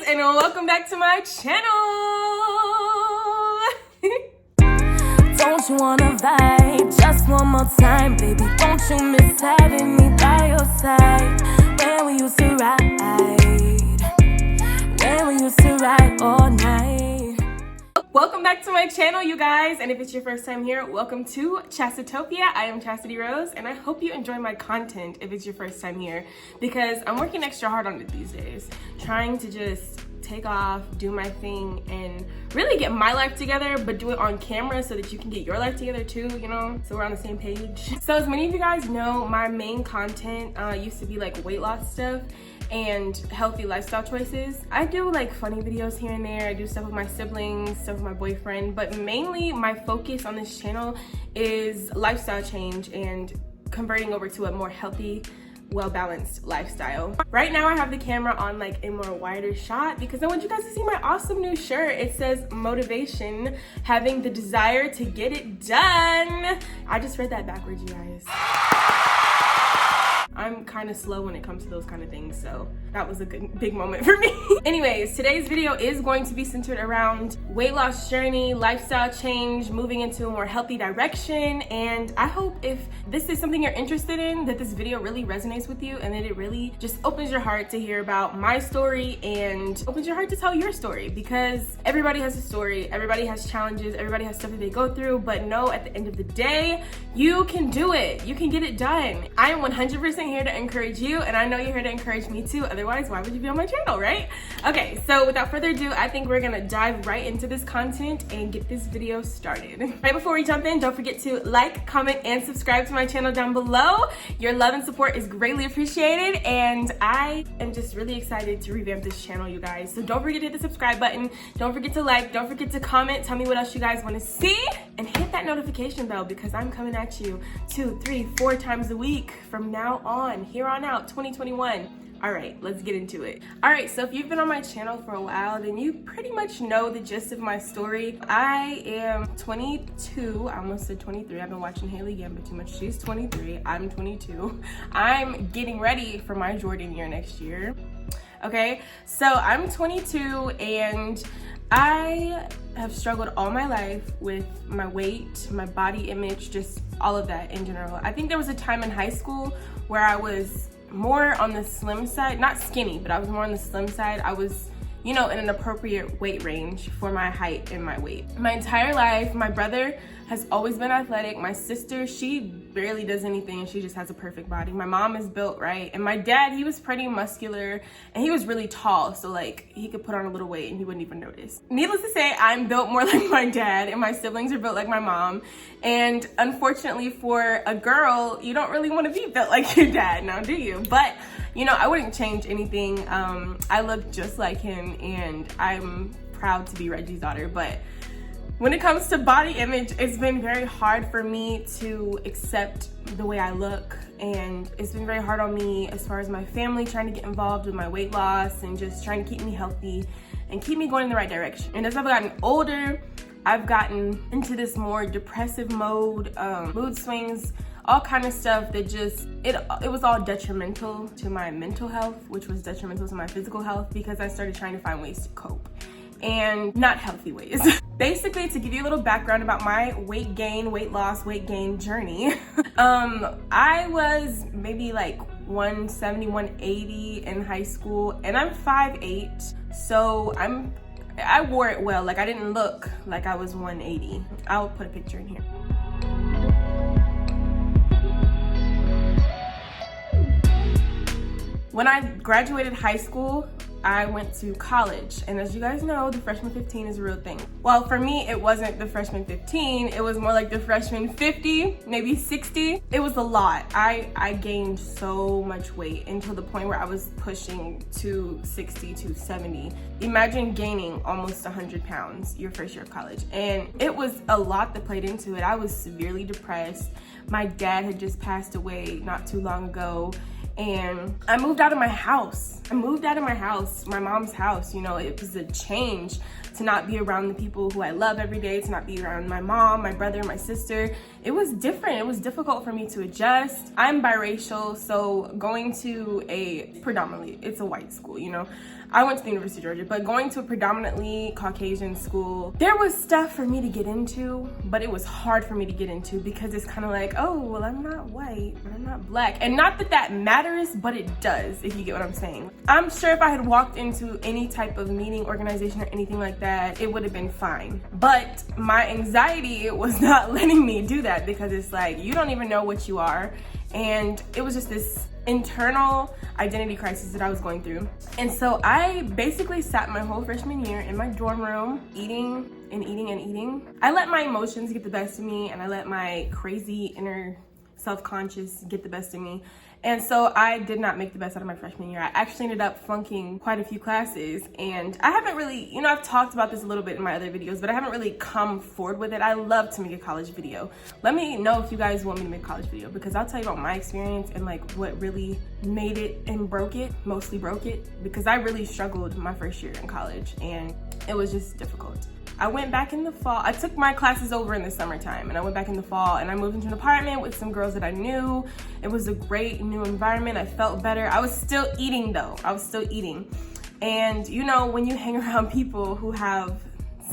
and welcome back to my channel. Don't you wanna vibe just one more time, baby? Don't you miss having me by your side? When we used to ride all night. Welcome back to my channel, you guys, and if it's your first time here, welcome to Chasitopia. I am Chastity Rose, and I hope you enjoy my content if it's your first time here, because I'm working extra hard on it these days, trying to just take off, do my thing, and really get my life together, but do it on camera so that you can get your life together too, you know, so we're on the same page. So as many of you guys know, my main content used to be like weight loss stuff and healthy lifestyle choices. I do like funny videos here and there. I do stuff with my siblings, stuff with my boyfriend, but mainly my focus on this channel is lifestyle change and converting over to a more healthy, well-balanced lifestyle. Right now I have the camera on like a more wider shot because I want you guys to see my awesome new shirt. It says motivation, having the desire to get it done. I just read that backwards, you guys. I'm kind of slow when it comes to those kind of things, so that was a good big moment for me. Anyways, today's video is going to be centered around weight loss journey, lifestyle change, moving into a more healthy direction, and I hope if this is something you're interested in, that this video really resonates with you and that it really just opens your heart to hear about my story and opens your heart to tell your story, because everybody has a story, everybody has challenges, everybody has stuff that they go through, but no, at the end of the day, you can do it. You can get it done. I am 100% here to encourage you, and I know you're here to encourage me too. Otherwise, why would you be on my channel, right? Okay, so without further ado, I think we're gonna dive right into this content and get this video started. Right before we jump in, don't forget to like, comment, and subscribe to my channel down below. Your love and support is greatly appreciated, and I am just really excited to revamp this channel, you guys. So don't forget to hit the subscribe button, don't forget to like, don't forget to comment, tell me what else you guys want to see, and hit that notification bell because I'm coming at you 2, 3, 4 times a week from now on, here on out, 2021. All right, let's get into it. All right, so if you've been on my channel for a while, then you pretty much know the gist of my story. I am 22, I almost said 23. I've been watching Haley Gambit too much. She's 23, I'm 22. I'm getting ready for my Jordan year next year. Okay, so I'm 22 and I have struggled all my life with my weight, my body image, just all of that in general. I think there was a time in high school where I was more on the slim side, not skinny, but I was more on the slim side. I was, you know, in an appropriate weight range for my height and my weight. My entire life, my brother has always been athletic. My sister, she barely does anything and she just has a perfect body. My mom is built right. And my dad, he was pretty muscular and he was really tall. So like he could put on a little weight and he wouldn't even notice. Needless to say, I'm built more like my dad and my siblings are built like my mom. And unfortunately for a girl, you don't really want to be built like your dad now, do you? But you know, I wouldn't change anything. I look just like him and I'm proud to be Reggie's daughter. But when it comes to body image, it's been very hard for me to accept the way I look, and it's been very hard on me as far as my family trying to get involved with my weight loss and just trying to keep me healthy and keep me going in the right direction. And as I've gotten older, I've gotten into this more depressive mode, mood swings, all kind of stuff that just, it was all detrimental to my mental health, which was detrimental to my physical health, because I started trying to find ways to cope, and not healthy ways. Basically, to give you a little background about my weight gain, weight loss, weight gain journey, I was maybe like 170, 180 in high school, and I'm 5'8", so I wore it well. Like I didn't look like I was 180. I'll put a picture in here. When I graduated high school, I went to college, and as you guys know, the freshman 15 is a real thing. Well, for me, it wasn't the freshman 15, it was more like the freshman 50, maybe 60. It was a lot. I gained so much weight until the point where I was pushing 260, 270. Imagine gaining almost 100 pounds your first year of college. And it was a lot that played into it. I was severely depressed. My dad had just passed away not too long ago. And I moved out of my house. My mom's house. You know, it was a change to to not be around the people who I love every day, to not be around my mom, my brother, my sister. It was different. It was difficult for me to adjust. I'm biracial, so going to it's a white school, you know. I went to the University of Georgia, but going to a predominantly Caucasian school, there was stuff for me to get into, but it was hard for me to get into because it's kind of like, oh, well, I'm not white, but I'm not black. And not that that matters, but it does, if you get what I'm saying. I'm sure if I had walked into any type of meeting, organization, or anything like that, it would have been fine. But my anxiety was not letting me do that because it's like, you don't even know what you are. And it was just this internal identity crisis that I was going through. And so I basically sat my whole freshman year in my dorm room, eating and eating and eating. I let my emotions get the best of me, and I let my crazy inner self-conscious get the best of me. And so I did not make the best out of my freshman year. I actually ended up flunking quite a few classes, and I haven't really, you know, I've talked about this a little bit in my other videos, but I haven't really come forward with it. I love to make a college video. Let me know if you guys want me to make a college video, because I'll tell you about my experience and like what really made it and broke it, mostly broke it, because I really struggled my first year in college and it was just difficult. I went back in the fall. I took my classes over in the summertime, and I went back in the fall, and I moved into an apartment with some girls that I knew. It was a great new environment. I felt better. I was still eating though. I was still eating. And you know, when you hang around people who have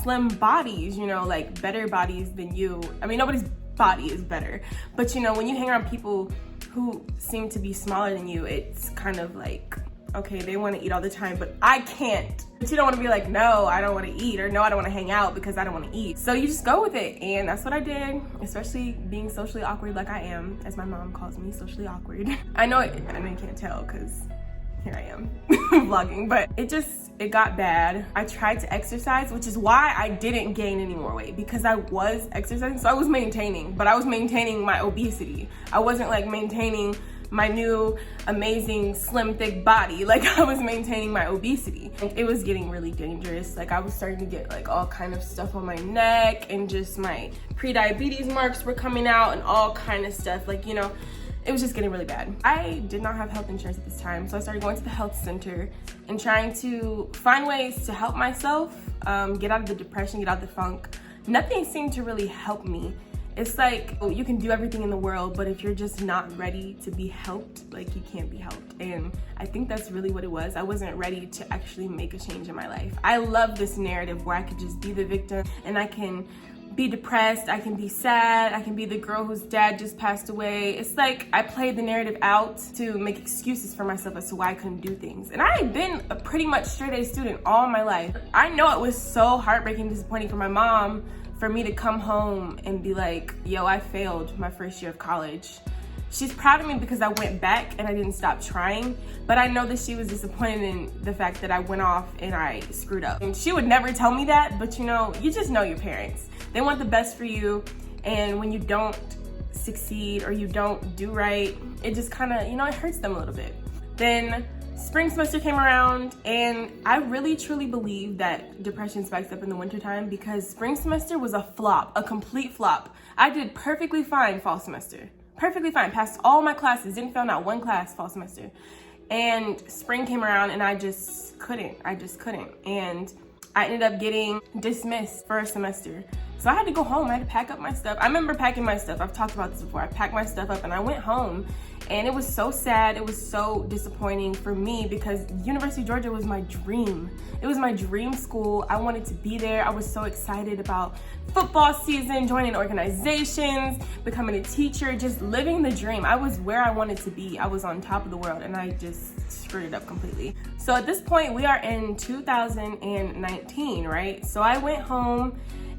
slim bodies, you know, like better bodies than you. I mean, nobody's body is better, but you know, when you hang around people who seem to be smaller than you, it's kind of like, okay, they want to eat all the time, but I can't. But you don't want to be like, no, I don't want to eat, or no, I don't want to hang out because I don't want to eat. So you just go with it, and that's what I did, especially being socially awkward like I am, as my mom calls me, socially awkward. I know you can't tell because here I am vlogging, but it got bad. I tried to exercise, which is why I didn't gain any more weight, because I was exercising. So I was maintaining, but I was maintaining my obesity. I wasn't like maintaining my new amazing slim thick body. Like, I was maintaining my obesity. It was getting really dangerous. Like, I was starting to get like all kind of stuff on my neck, and just my pre-diabetes marks were coming out and all kind of stuff. Like, you know, it was just getting really bad. I did not have health insurance at this time, so I started going to the health center and trying to find ways to help myself get out of the depression, get out of the funk. Nothing seemed to really help me. It's like, oh, you can do everything in the world, but if you're just not ready to be helped, like, you can't be helped. And I think that's really what it was. I wasn't ready to actually make a change in my life. I love this narrative where I could just be the victim, and I can be depressed, I can be sad, I can be the girl whose dad just passed away. It's like I played the narrative out to make excuses for myself as to why I couldn't do things. And I had been a pretty much straight A student all my life. I know it was so heartbreaking and disappointing for my mom for me to come home and be like, yo, I failed my first year of college. She's proud of me because I went back and I didn't stop trying, but I know that she was disappointed in the fact that I went off and I screwed up. And she would never tell me that, but you know, you just know your parents. They want the best for you, and when you don't succeed or you don't do right, it just kind of, you know, it hurts them a little bit. Then spring semester came around, and I really truly believe that depression spikes up in the wintertime, because spring semester was a flop, a complete flop. I did perfectly fine fall semester. Perfectly fine, passed all my classes, didn't fail not one class fall semester. And spring came around and I just couldn't. And I ended up getting dismissed for a semester. So I had to go home, I had to pack up my stuff. I remember packing my stuff, I've talked about this before. I packed my stuff up and I went home, and it was so sad, it was so disappointing for me, because University of Georgia was my dream. It was my dream school. I wanted to be there. I was so excited about football season, joining organizations, becoming a teacher, just living the dream. I was where I wanted to be. I was on top of the world, and I just screwed it up completely. So at this point, we are in 2019, right? So I went home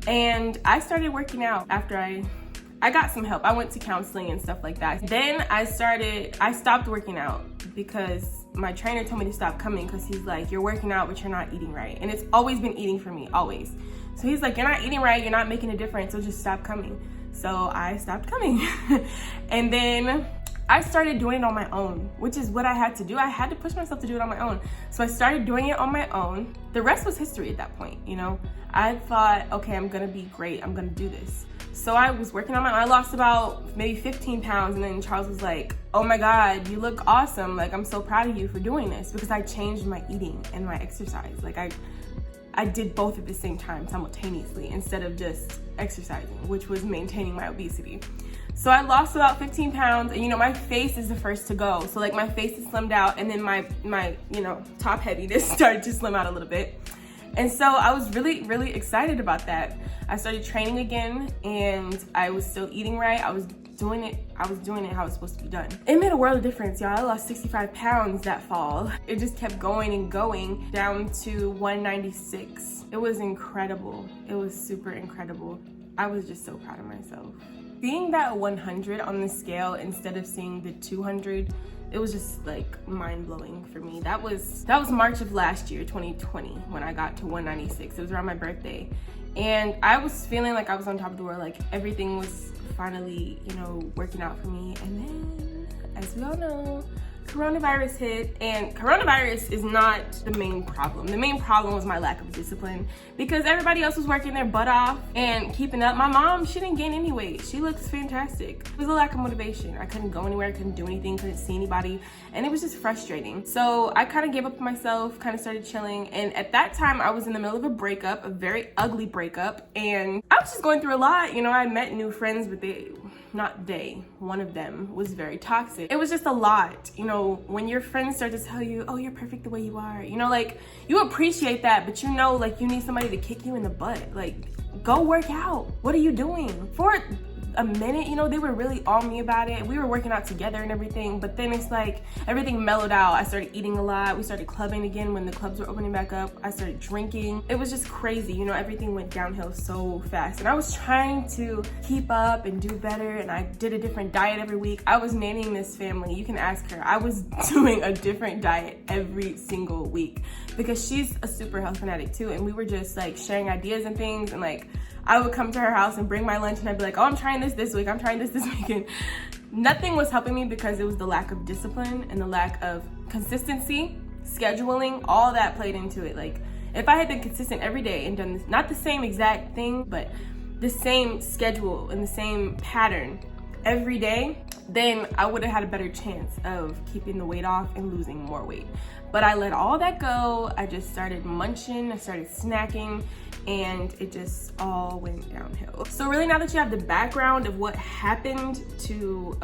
and I started working out after I got some help. I went to counseling and stuff like that. Then I stopped working out because my trainer told me to stop coming, because he's like, you're working out, but you're not eating right. And it's always been eating for me, always. So he's like, you're not eating right, you're not making a difference, so just stop coming. So I stopped coming. And then I started doing it on my own, which is what I had to do. I had to push myself to do it on my own. So I started doing it on my own. The rest was history at that point, you know? I thought, okay, I'm gonna be great, I'm gonna do this. So I was working on my own. I lost about maybe 15 pounds, and then Charles was like, oh my God, you look awesome. Like, I'm so proud of you for doing this, because I changed my eating and my exercise. Like, I I did both at the same time simultaneously instead of just exercising, which was maintaining my obesity. So I lost about 15 pounds, and you know, my face is the first to go. So like my face is slimmed out, and then my you know, top heaviness started to slim out a little bit. And so I was really excited about that. I started training again, and I was still eating right. I was doing it how it was supposed to be done. It made a world of difference, y'all. I lost 65 pounds that fall. It just kept going and going down to 196. It was incredible. It was super incredible. I was just so proud of myself. Seeing that 100 on the scale instead of seeing the 200, it was just like mind-blowing for me. That was March of last year, 2020, when I got to 196. It was around my birthday. And I was feeling like I was on top of the world, like everything was finally, you know, working out for me. And then, as we all know, coronavirus hit, and coronavirus is not the main problem. The main problem was my lack of discipline, because everybody else was working their butt off and keeping up. My mom, she didn't gain any weight. She looks fantastic. It was a lack of motivation. I couldn't go anywhere, couldn't do anything, couldn't see anybody, and it was just frustrating. So I kind of gave up on myself, kind of started chilling, and at that time I was in the middle of a breakup, a very ugly breakup, and I was just going through a lot. You know, I met new friends, but one of them was very toxic. It was just a lot. You know, when your friends start to tell you, oh, you're perfect the way you are, you know, like, you appreciate that, but you know, like, you need somebody to kick you in the butt. Like, go work out. What are you doing? For a minute, you know, they were really on me about it. We were working out together and everything, but then it's like everything mellowed out. I started eating a lot. We started clubbing again when the clubs were opening back up. I started drinking. It was just crazy, you know, everything went downhill so fast. And I was trying to keep up and do better, and I did a different diet every week. I was nannying this family. You can ask her. I was doing a different diet every single week because she's a super health fanatic too, and we were just like sharing ideas and things, and like I would come to her house and bring my lunch, and I'd be like, oh, I'm trying this week, I'm trying this week. And nothing was helping me because it was the lack of discipline and the lack of consistency, scheduling, all that played into it. Like, if I had been consistent every day and done this, not the same exact thing, but the same schedule and the same pattern every day, then I would have had a better chance of keeping the weight off and losing more weight. But I let all that go. I just started munching, I started snacking, and it just all went downhill. So really, now that you have the background of what happened to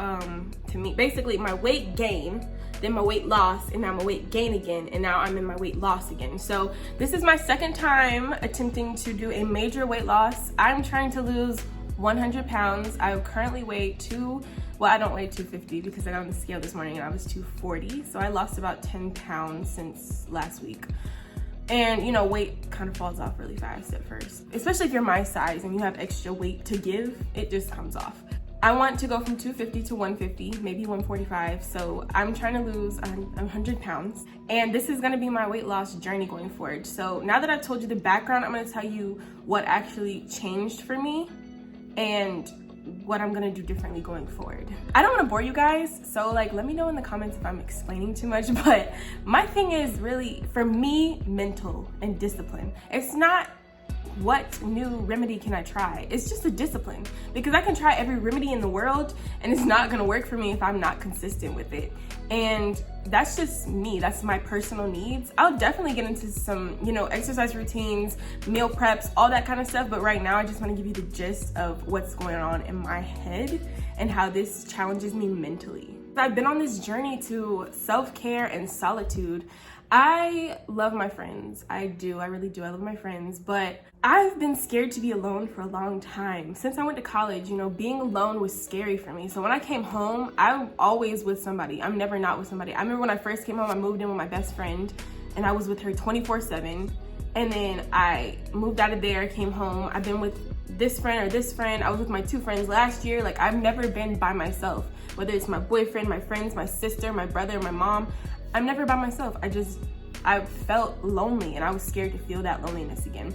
me, basically my weight gain, then my weight loss, and now my weight gain again, and now I'm in my weight loss again. So this is my second time attempting to do a major weight loss. I'm trying to lose 100 pounds. I currently weigh I don't weigh 250 because I got on the scale this morning and I was 240. So I lost about 10 pounds since last week. And you know, weight kind of falls off really fast at first, especially if you're my size and you have extra weight to give, it just comes off. I want to go from 250 to 150, maybe 145. So I'm trying to lose 100 pounds. And this is gonna be my weight loss journey going forward. So now that I've told you the background, I'm gonna tell you what actually changed for me and what I'm gonna do differently going forward. I don't wanna bore you guys, so like, let me know in the comments if I'm explaining too much, but my thing is really, for me, mental and discipline. It's not what new remedy can I try? It's just a discipline, because I can try every remedy in the world and it's not gonna work for me if I'm not consistent with it. And that's just me, that's my personal needs. I'll definitely get into some, you know, exercise routines, meal preps, all that kind of stuff, but right now I just wanna give you the gist of what's going on in my head and how this challenges me mentally. I've been on this journey to self-care and solitude. I love my friends, I do, I really do, I love my friends, but I've been scared to be alone for a long time. Since I went to college, you know, being alone was scary for me. So when I came home, I'm always with somebody. I'm never not with somebody. I remember when I first came home, I moved in with my best friend and I was with her 24/7. And then I moved out of there, came home. I've been with this friend or this friend. I was with my 2 friends last year. Like, I've never been by myself, whether it's my boyfriend, my friends, my sister, my brother, my mom. I'm never by myself. I felt lonely and I was scared to feel that loneliness again.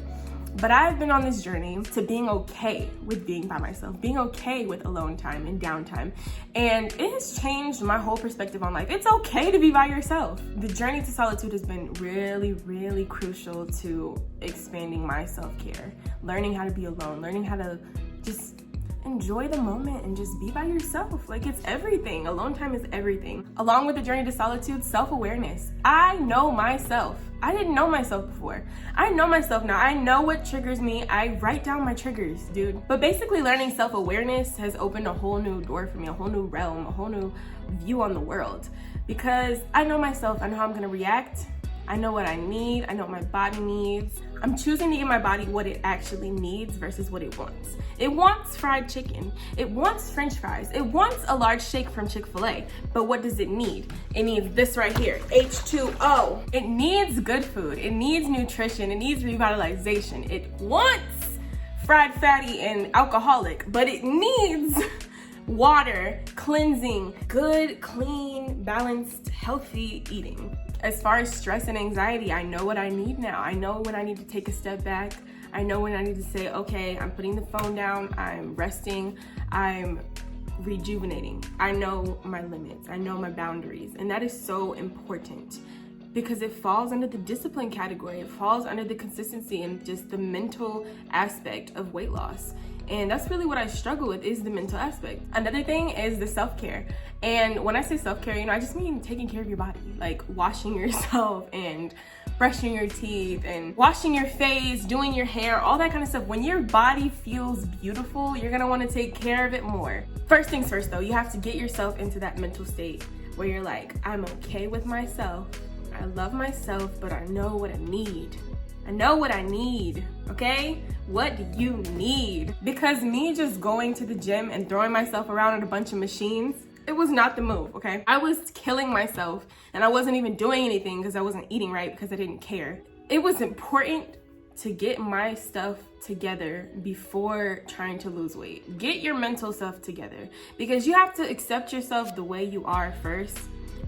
But I've been on this journey to being okay with being by myself, being okay with alone time and downtime. And it has changed my whole perspective on life. It's okay to be by yourself. The journey to solitude has been really, really crucial to expanding my self-care, learning how to be alone, learning how to just enjoy the moment and just be by yourself. Like, it's everything. Alone time is everything. Along with the journey to solitude, self-awareness. I know myself. I didn't know myself before. I know myself now. I know what triggers me. I write down my triggers, dude. But basically learning self-awareness has opened a whole new door for me, a whole new realm, a whole new view on the world. Because I know myself. I know how I'm gonna react. I know what I need. I know what my body needs. I'm choosing to give my body what it actually needs versus what it wants. It wants fried chicken. It wants French fries. It wants a large shake from Chick-fil-A. But what does it need? It needs this right here, H2O. It needs good food. It needs nutrition. It needs revitalization. It wants fried, fatty, and alcoholic, but it needs water, cleansing, good, clean, balanced, healthy eating. As far as stress and anxiety, I know what I need now. I know when I need to take a step back. I know when I need to say, okay, I'm putting the phone down, I'm resting, I'm rejuvenating. I know my limits, I know my boundaries, and that is so important because it falls under the discipline category. It falls under the consistency and just the mental aspect of weight loss. And that's really what I struggle with, is the mental aspect. Another thing is the self-care. And when I say self-care, I just mean taking care of your body, like washing yourself and brushing your teeth and washing your face, doing your hair, all that kind of stuff. When your body feels beautiful, you're gonna wanna take care of it more. First things first though, you have to get yourself into that mental state where you're like, I'm okay with myself. I love myself, but I know what I need. I know what I need, okay? What do you need? Because me just going to the gym and throwing myself around at a bunch of machines, it was not the move, okay? I was killing myself and I wasn't even doing anything because I wasn't eating right because I didn't care. It was important to get my stuff together before trying to lose weight. Get your mental stuff together because you have to accept yourself the way you are first,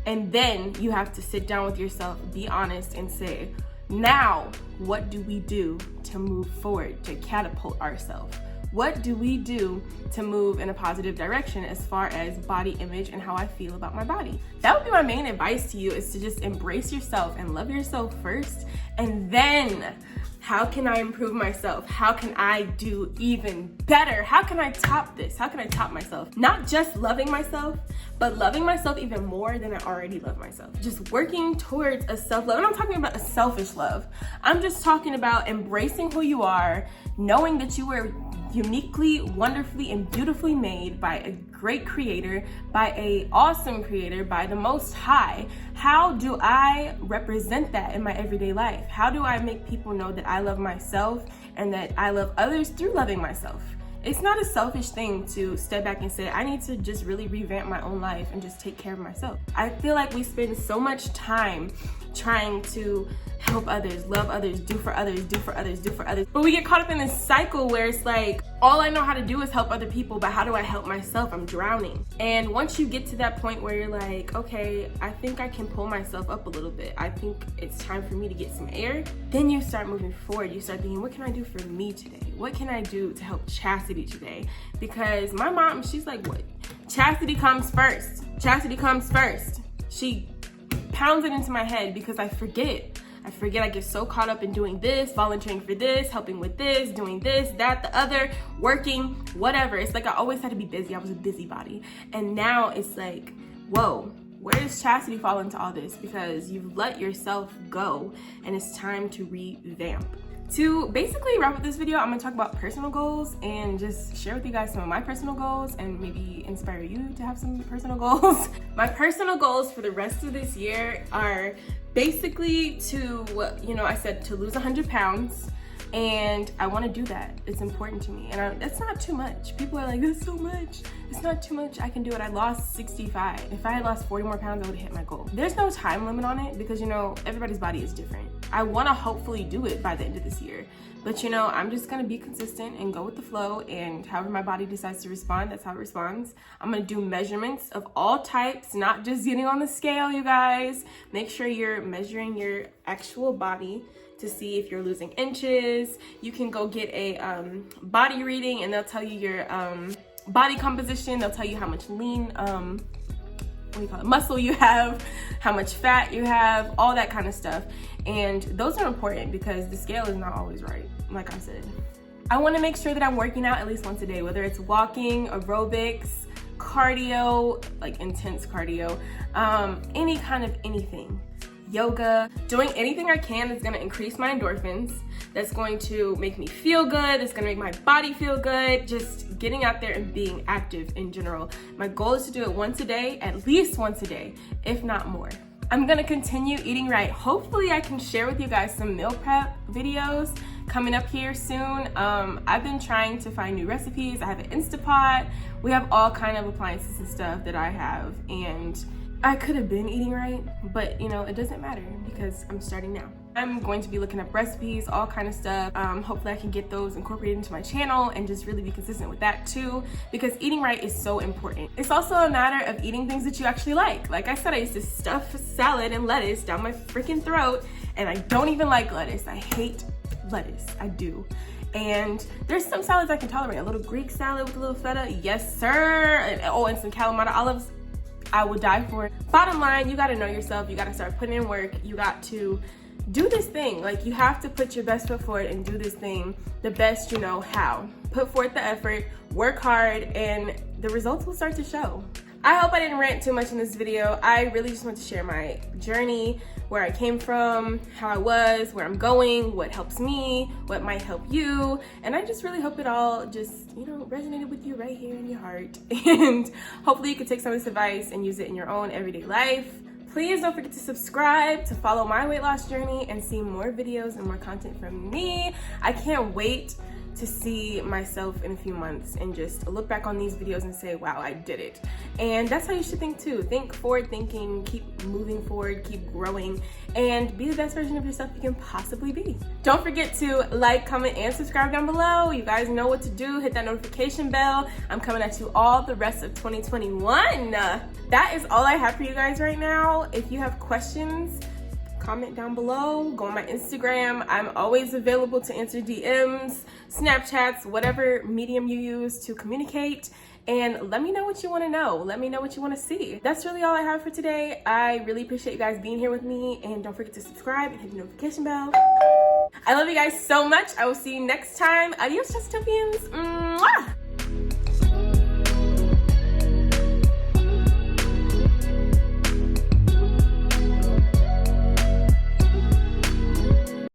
and then you have to sit down with yourself, be honest, and say, now, what do we do to move forward, to catapult ourselves? What do we do to move in a positive direction as far as body image and how I feel about my body? That would be my main advice to you, is to just embrace yourself and love yourself first. And then, how can I improve myself? How can I do even better? How can I top this? How can I top myself? Not just loving myself, but loving myself even more than I already love myself. Just working towards a self-love. And I'm talking about a selfish love. I'm just talking about embracing who you are, knowing that you were uniquely, wonderfully, and beautifully made by a great creator, by an awesome creator, by the Most High. How do I represent that in my everyday life? How do I make people know that I love myself and that I love others through loving myself? It's not a selfish thing to step back and say, I need to just really revamp my own life and just take care of myself. I feel like we spend so much time trying to help others, love others, do for others, do for others, do for others. But we get caught up in this cycle where it's like, all I know how to do is help other people, but how do I help myself? I'm drowning. And once you get to that point where you're like, okay, I think I can pull myself up a little bit. I think it's time for me to get some air. Then you start moving forward. You start thinking, what can I do for me today? What can I do to help Chastity today? Because my mom, she's like, what? Chastity comes first. Chastity comes first. She pounds it into my head because I forget. I get so caught up in doing this, volunteering for this, helping with this, doing this, that, the other, working, whatever. It's like I always had to be busy. I was a busybody. And now it's like, whoa, where does Chastity fall into all this? Because you've let yourself go and it's time to revamp. To basically wrap up this video, I'm gonna talk about personal goals and just share with you guys some of my personal goals and maybe inspire you to have some personal goals. My personal goals for the rest of this year are basically to, I said to lose 100 pounds, and I want to do that. It's important to me, and that's not too much. People are like, that's so much. It's not too much. I can do it. I lost 65. If I had lost 40 more pounds, I would have hit my goal. There's no time limit on it because, everybody's body is different. I want to hopefully do it by the end of this year. But, I'm just going to be consistent and go with the flow, and however my body decides to respond, that's how it responds. I'm going to do measurements of all types, not just getting on the scale, you guys. Make sure you're measuring your actual body to see if you're losing inches. You can go get a body reading and they'll tell you your body composition. They'll tell you how much lean, muscle you have, how much fat you have, all that kind of stuff. And those are important because the scale is not always right, like I said. I want to make sure that I'm working out at least once a day, whether it's walking, aerobics, cardio, like intense cardio, any kind of anything. Yoga, doing anything I can that's gonna increase my endorphins, that's going to make me feel good, that's gonna make my body feel good, just getting out there and being active in general. My goal is to do it once a day, at least once a day, if not more. I'm gonna continue eating right. Hopefully I can share with you guys some meal prep videos coming up here soon. I've been trying to find new recipes. I have an Instapot. We have all kind of appliances and stuff that I have, and I could have been eating right, but you know, it doesn't matter because I'm starting now. I'm going to be looking up recipes, all kind of stuff. Hopefully I can get those incorporated into my channel and just really be consistent with that too, because eating right is so important. It's also a matter of eating things that you actually like. Like I said, I used to stuff salad and lettuce down my freaking throat, and I don't even like lettuce. I hate lettuce, I do. And there's some salads I can tolerate. A little Greek salad with a little feta, yes sir. And some Kalamata olives, I would die for it. Bottom line, you gotta know yourself. You gotta start putting in work. You got to do this thing. Like, you have to put your best foot forward and do this thing the best you know how. Put forth the effort, work hard, and the results will start to show. I hope I didn't rant too much in this video. I really just want to share my journey, where I came from, how I was, where I'm going, what helps me, what might help you. And I just really hope it all just, you know, resonated with you right here in your heart. And hopefully you can take some of this advice and use it in your own everyday life. Please don't forget to subscribe to follow my weight loss journey and see more videos and more content from me. I can't wait to see myself in a few months and just look back on these videos and say, wow, I did it. And that's how you should think too. Think forward thinking, keep moving forward, keep growing, and be the best version of yourself you can possibly be. Don't forget to like, comment, and subscribe down below. You guys know what to do. Hit that notification bell. I'm coming at you all the rest of 2021. That is all I have for you guys right now. If you have questions, comment down below, go on my Instagram. I'm always available to answer DMs, Snapchats, whatever medium you use to communicate, and let me know what you want to know. Let me know what you want to see. That's really all I have for today. I really appreciate you guys being here with me, and don't forget to subscribe and hit the notification bell. I love you guys so much. I will see you next time. Adios, Chasitopians. Mwah!